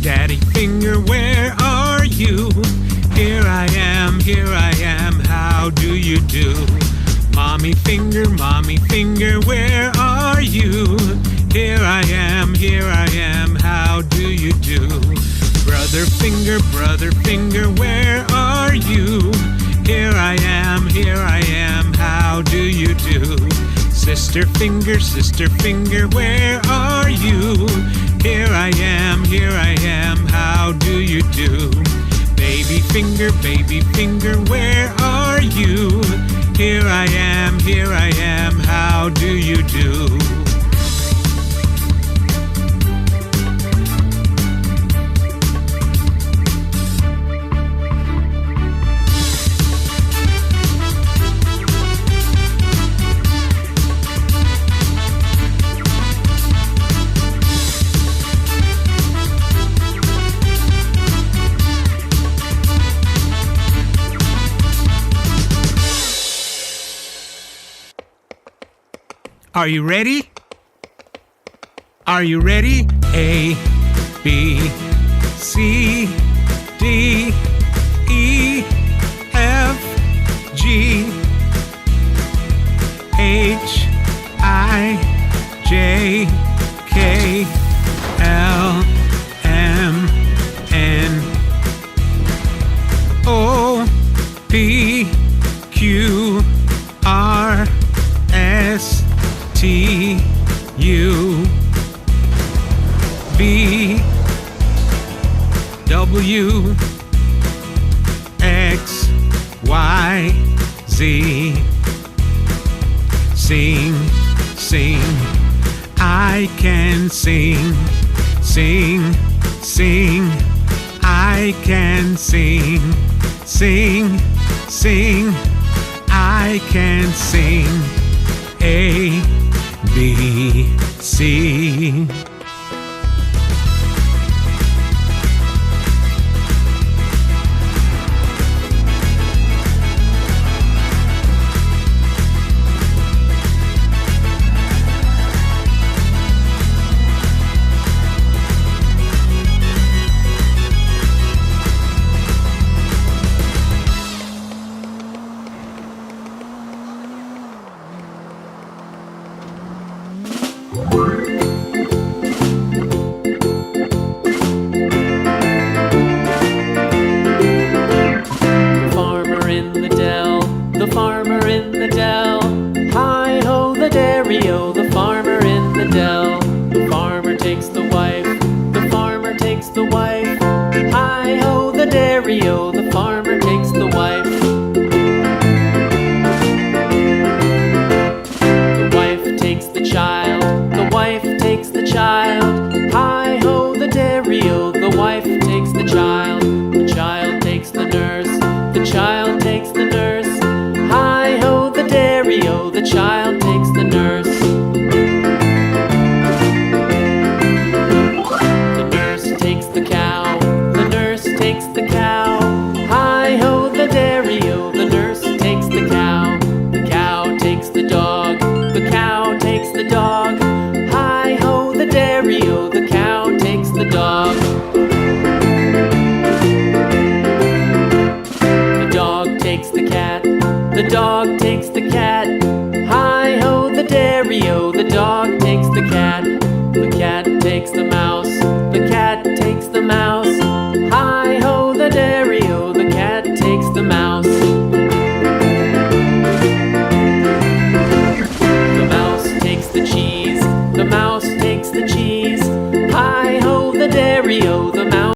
Daddy finger, where are you? Here I am, how do you do? Mommy finger, where are you? Here I am, how do you do? Brother finger, where are you? Here I am, how do you do? Sister finger, where are you? Here I am, how do you do? Baby finger, where are you? Here I am, how do you do? Are you ready? Are you ready? A, B, C, D, E, F, G, H, I, J, K, L, M, N, O, P, Q, R, S, T, U, V, W, X, Y, Z. Sing, I can sing, I can sing, I can sing. A, B, C. The farmer in the dell. Hi-ho, the dairy-o, the farmer in the dell. The farmer takes the wife, the farmer takes the wife. Hi-ho, the dairy-o, the farmer takes the wife. The wife takes the child, the wife takes the child. Hi-ho, the dairy-o, the wife takes the child. The child takes the nurse, the child takes the nurse. Hi-ho, the dairy-o, the child takes the nurse. The nurse takes the cow, the nurse takes the cow. Hi-ho, the dairy-o, the nurse takes the cow. The cow takes the dog, the cow takes the dog. Hi-ho, the dairy-o, the cow takes the dog. The dog takes the cat, the dog takes the cat. Hi-ho, the dairy-o, the dog takes the cat. The cat takes the mouse, the cat takes the mouse.